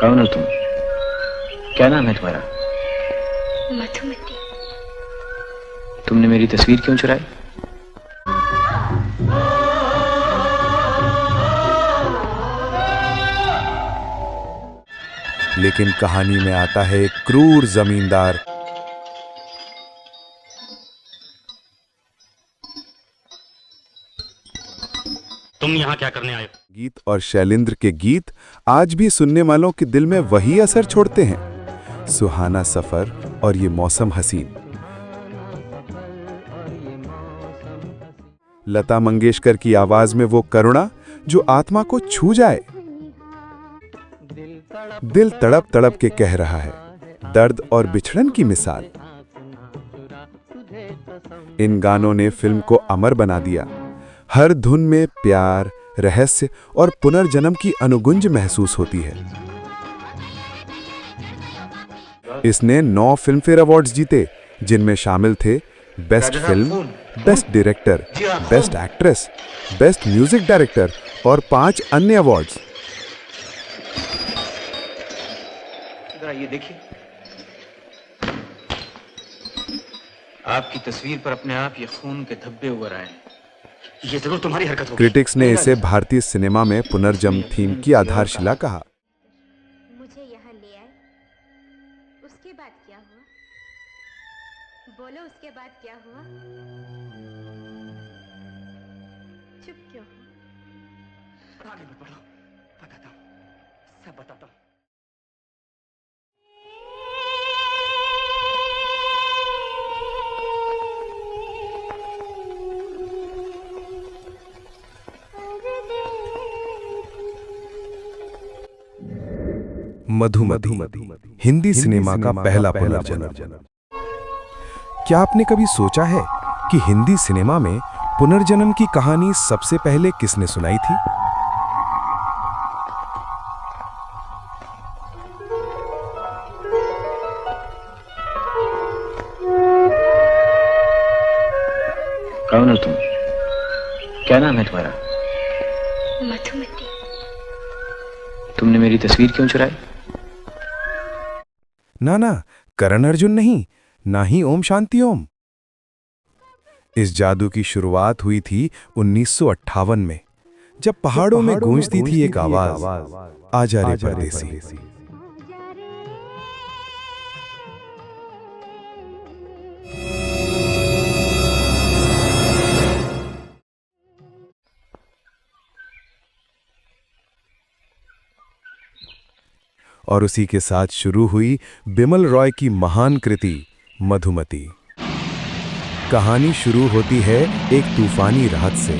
कौन हो तुम? क्या नाम है तुम्हारा? मधुमती। तुमने मेरी तस्वीर क्यों चुराई? लेकिन कहानी में आता है एक क्रूर जमींदार। तुम यहाँ क्या करने आए? गीत और शैलेंद्र के गीत आज भी सुनने वालों के दिल में वही असर छोड़ते हैं। सुहाना सफर और ये मौसम हसीन। लता मंगेशकर की आवाज में वो करुणा जो आत्मा को छू जाए। दिल तड़प तड़प के कह रहा है, दर्द और बिछड़न की मिसाल। इन गानों ने फिल्म को अमर बना दिया। हर धुन में प्यार, रहस्य और पुनर्जन्म की अनुगुंज महसूस होती है। इसने 9 फिल्मफेयर अवार्ड्स जीते, जिनमें शामिल थे best film, best director, best actress, best music director और 5 अन्य अवार्ड्स। ये देखिए, आपकी तस्वीर पर अपने आप ये खून के धब्बे उभर आए हैं। ये जरूर तुम्हारी हरकत होगी। क्रिटिक्स ने इसे भारतीय सिनेमा में पुनर्जन्म थीम की आधारशिला कहा। मुझे यहाँ ले आए, उसके बाद क्या हुआ? बोलो, उसके बाद क्या हुआ? चुप क्यों हो? आगे मत बढ़ो, बताता हूँ, सब बताता हूँ। मधुमती हिंदी सिनेमा का पहला पुनर्जन्म। क्या आपने कभी सोचा है कि हिंदी सिनेमा में पुनर्जन्म की कहानी सबसे पहले किसने सुनाई थी? कौन हो तुम? क्या नाम है तुम्हारा? मधुमती। तुमने मेरी तस्वीर क्यों चुराई? ना, करण अर्जुन नहीं, ना ही ओम शांति ओम। इस जादू की शुरुआत हुई थी 1958 में, जब पहाड़ों में गूंजती थी एक आवाज, आजा रे परदेसी। और उसी के साथ शुरू हुई बिमल रॉय की महान कृति मधुमती। कहानी शुरू होती है एक तूफानी रात से।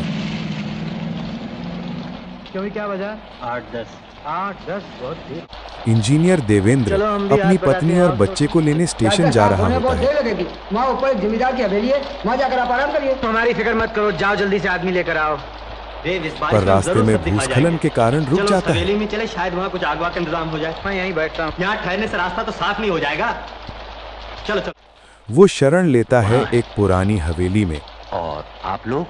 क्यों, क्या वजह? 8-10 बहुत देर। इंजीनियर देवेंद्र अपनी पत्नी और बच्चे को लेने स्टेशन जा रहा होता है। लगेगी वहाँ ऊपर एक जमींदार की हवेली है, वहाँ जाकर आप आराम करिए। हमारी फिक्र मत करो, जाओ जल्दी से आदमी लेकर आओ। पर रास्ते में भूस्खलन के कारण रुक जाता है। हवेली में चले, शायद वहाँ कुछ आग वाग का इंतजाम हो जाए। मैं यहीं बैठता हूँ, यहाँ ठहरने से रास्ता तो साफ नहीं हो जाएगा। चलो चलो। वो शरण लेता है एक पुरानी हवेली में। और आप लोग?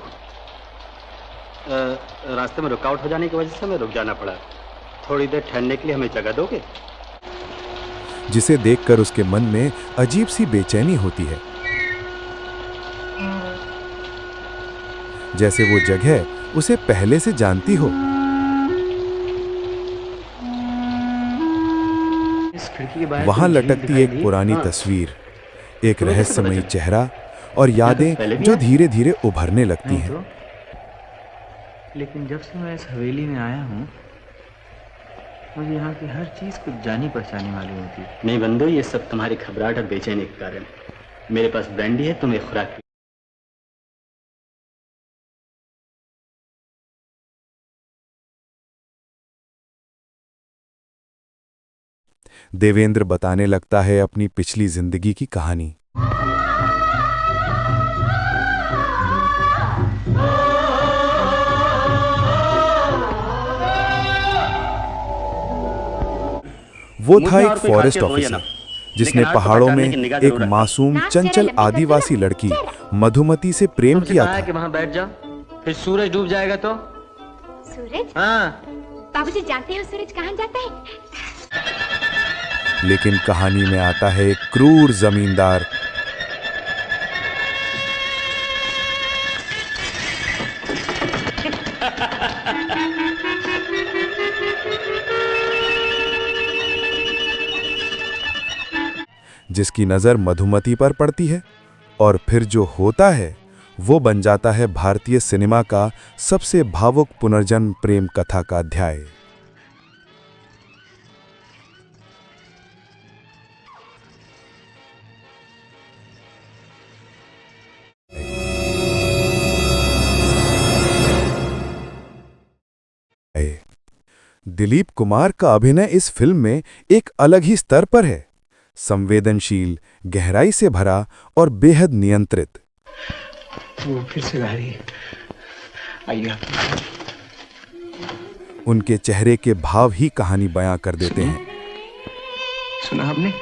रास्ते में रुकावट हो जाने की वजह से हमें रुक जाना पड़ा। थोड़ी देर ठहरने के लिए हमें जगह दोगे? जिसे देखकर उसके मन में अजीब सी बेचैनी होती है, जैसे वो जगह उसे पहले से जानती हो। वहां लटकती एक पुरानी तस्वीर, एक रहस्यमयी चेहरा और यादें जो धीरे धीरे उभरने लगती हैं। लेकिन जब से मैं इस हवेली में आया हूँ, मुझे यहाँ की हर चीज कुछ जानी पहचानी मालूम होती है। नहीं बंदो, ये सब तुम्हारी घबराहट और बेचैनी के कारण है। मेरे पास ब्रांडी है, तुम्हें खुराक। देवेंद्र बताने लगता है अपनी पिछली जिंदगी की कहानी। वो था एक फॉरेस्ट ऑफिसर जिसने पहाड़ों में एक मासूम चंचल आदिवासी लड़की मधुमती से प्रेम किया था। कि वहाँ बैठ जाओ, फिर सूरज डूब जाएगा तो। सूरज? हाँ। बाबूजी जानते हो सूरज कहाँ जाता है? लेकिन कहानी में आता है एक क्रूर जमींदार जिसकी नजर मधुमती पर पड़ती है, और फिर जो होता है वो बन जाता है भारतीय सिनेमा का सबसे भावुक पुनर्जन्म प्रेम कथा का अध्याय। दिलीप कुमार का अभिनय इस फिल्म में एक अलग ही स्तर पर है, संवेदनशील, गहराई से भरा और बेहद नियंत्रित। वो फिर से गाड़ी आइए। उनके चेहरे के भाव ही कहानी बयां कर देते हैं। सुना आपने?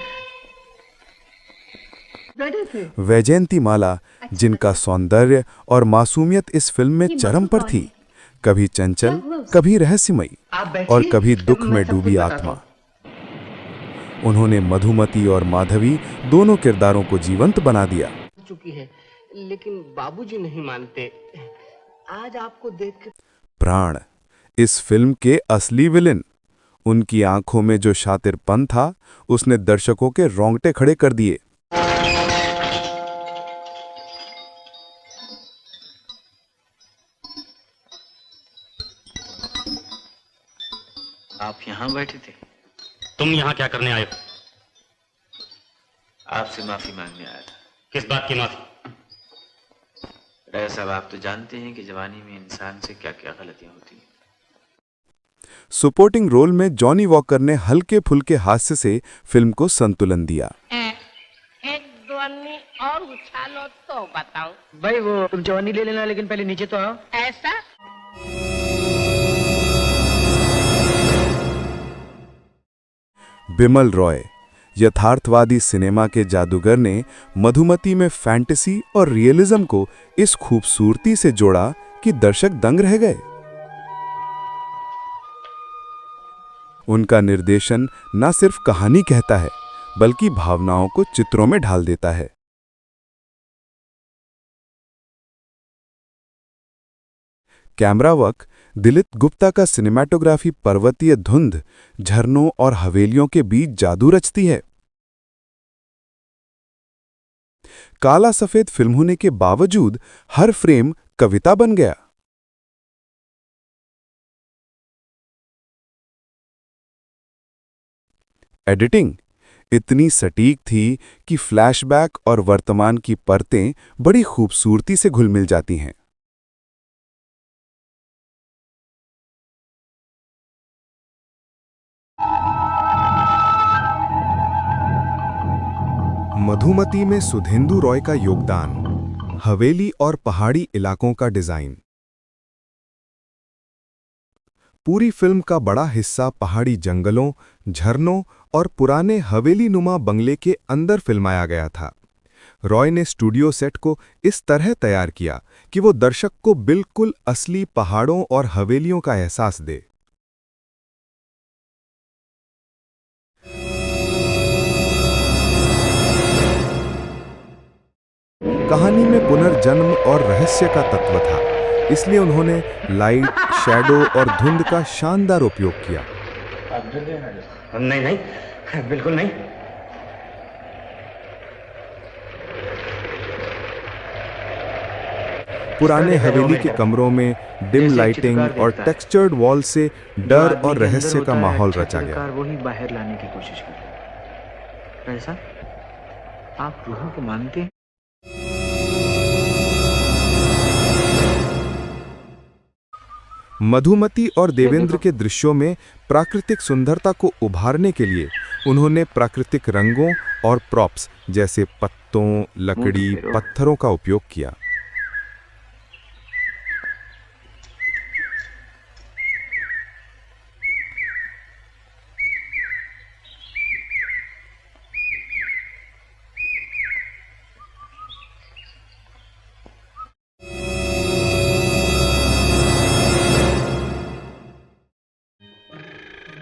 वैजयंती माला, जिनका सौंदर्य और मासूमियत इस फिल्म में चरम पर थी, कभी चंचल, कभी रहस्यमयी और कभी दुख में डूबी आत्मा। उन्होंने मधुमती और माधवी दोनों किरदारों को जीवंत बना दिया। चुकी है, लेकिन बाबूजी नहीं मानते। आज आपको देख के प्राण, इस फिल्म के असली विलेन। उनकी आंखों में जो शातिरपन था, उसने दर्शकों के रोंगटे खड़े कर दिए। आप यहाँ बैठे थे? तुम यहाँ क्या करने आए हो? आपसे माफी मांगने आया था। किस बात की माफी? राय साहब, आप तो जानते हैं कि जवानी में इंसान से क्या क्या गलतियां होती हैं। सपोर्टिंग रोल में जॉनी वॉकर ने हल्के फुल्के हास्य से फिल्म को संतुलन दिया। एक ध्वनि और उछालो तो बताऊं। भाई वो तुम जवानी ले लेना, लेकिन पहले नीचे तो आओ। ऐसा बिमल रॉय, यथार्थवादी सिनेमा के जादूगर ने मधुमती में फैंटेसी और रियलिज्म को इस खूबसूरती से जोड़ा कि दर्शक दंग रह गए। उनका निर्देशन न सिर्फ कहानी कहता है, बल्कि भावनाओं को चित्रों में ढाल देता है। कैमरा वर्क, दिलीप गुप्ता का सिनेमैटोग्राफी पर्वतीय धुंध, झरनों और हवेलियों के बीच जादू रचती है। काला सफेद फिल्म होने के बावजूद हर फ्रेम कविता बन गया। एडिटिंग इतनी सटीक थी कि फ्लैशबैक और वर्तमान की परतें बड़ी खूबसूरती से घुल मिल जाती हैं। मधुमती में सुधेंदु रॉय का योगदान, हवेली और पहाड़ी इलाकों का डिजाइन। पूरी फिल्म का बड़ा हिस्सा पहाड़ी जंगलों, झरनों और पुराने हवेली नुमा बंगले के अंदर फिल्माया गया था। रॉय ने स्टूडियो सेट को इस तरह तैयार किया कि वो दर्शक को बिल्कुल असली पहाड़ों और हवेलियों का एहसास दे। कहानी में पुनर्जन्म और रहस्य का तत्व था, इसलिए उन्होंने लाइट, शैडो और धुंध का शानदार उपयोग किया। नहीं नहीं, बिल्कुल नहीं। पुराने हवेली के कमरों में डिम लाइटिंग और टेक्सचर्ड वॉल से डर और रहस्य का माहौल रचा गया। वही बाहर लाने की कोशिश करता है। ऐसा आप रूहों को मानते हैं? मधुमती और देवेंद्र के दृश्यों में प्राकृतिक सुंदरता को उभारने के लिए उन्होंने प्राकृतिक रंगों और प्रॉप्स जैसे पत्तों, लकड़ी, पत्थरों का उपयोग किया।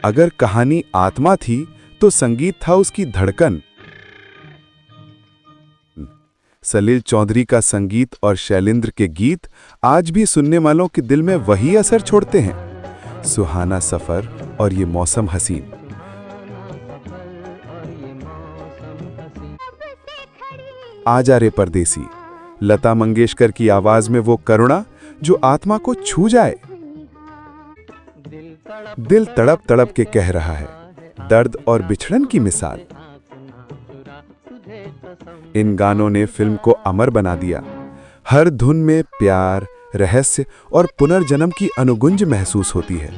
अगर कहानी आत्मा थी तो संगीत था उसकी धड़कन। सलील चौधरी का संगीत और शैलेंद्र के गीत आज भी सुनने वालों के दिल में वही असर छोड़ते हैं। सुहाना सफर और ये मौसम हसीन। आजा रे परदेसी, लता मंगेशकर की आवाज में वो करुणा जो आत्मा को छू जाए। दिल तड़प तड़प के कह रहा है, दर्द और बिछड़न की मिसाल। इन गानों ने फिल्म को अमर बना दिया। हर धुन में प्यार, रहस्य और पुनर्जन्म की अनुगुंज महसूस होती है।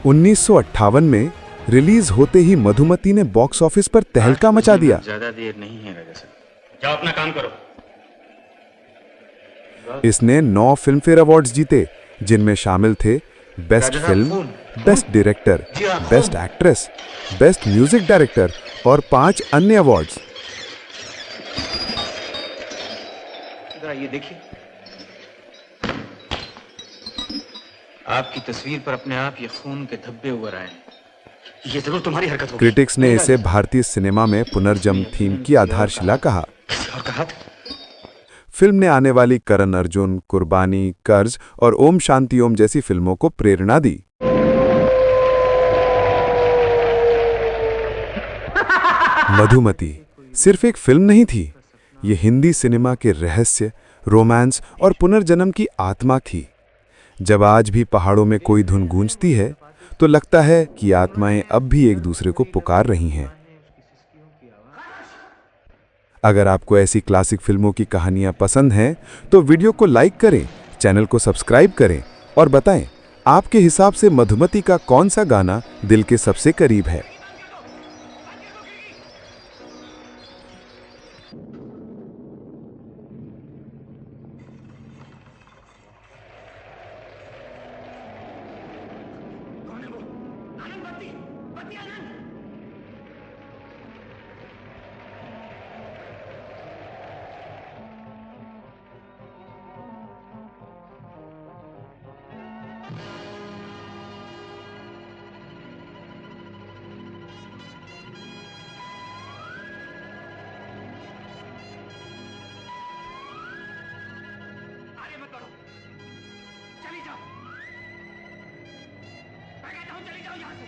1958 में रिलीज होते ही मधुमती ने बॉक्स ऑफिस पर तहलका मचा दिया। ज्यादा देर नहीं है राजा साहब, जाओ अपना काम करो। इसने 9 फिल्मफेयर अवार्ड्स जीते, जिनमें शामिल थे best film, best director, best actress, best music director और 5 अन्य अवार्ड्स। जरा ये देखिए, आपकी तस्वीर पर अपने आप ये खून के धब्बे उभर आए हैं। ये जरूर तुम्हारी हरकत होगी। क्रिटिक्स ने इसे भारतीय सिनेमा में पुनर्जन्म थीम की आधारशिला कहा। और कहा फिल्म ने आने वाली करण अर्जुन, कुर्बानी, कर्ज और ओम शांति ओम जैसी फिल्मों को प्रेरणा दी। मधुमती सिर्फ एक फिल्म नहीं थी, ये हिंदी सिनेमा के रहस्य, रोमांस और पुनर्जन्म की आत्मा थी। जब आज भी पहाड़ों में कोई धुन गूंजती है तो लगता है कि आत्माएं अब भी एक दूसरे को पुकार रही हैं। अगर आपको ऐसी क्लासिक फिल्मों की कहानियां पसंद हैं तो वीडियो को लाइक करें, चैनल को सब्सक्राइब करें और बताएं आपके हिसाब से मधुमती का कौन सा गाना दिल के सबसे करीब है। आगे मत बढ़ो, चली जाओ। मैं कहता हूं चली जाओ यहां से।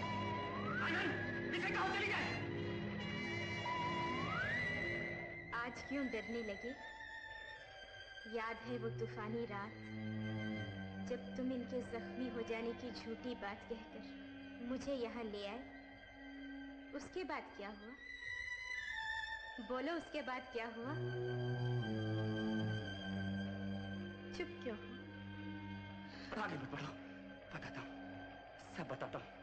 आनंद, इसे कहो चली जाए। आज क्यों डरने लगे? याद है वो तूफानी रात जब तुम इनके जख्मी हो जाने की झूठी बात कहकर मुझे यहाँ ले आए? उसके बाद क्या हुआ? बोलो, उसके बाद क्या हुआ? चुप क्यों हो? आगे मत बढ़ो, बताता हूं, सब बताता हूं।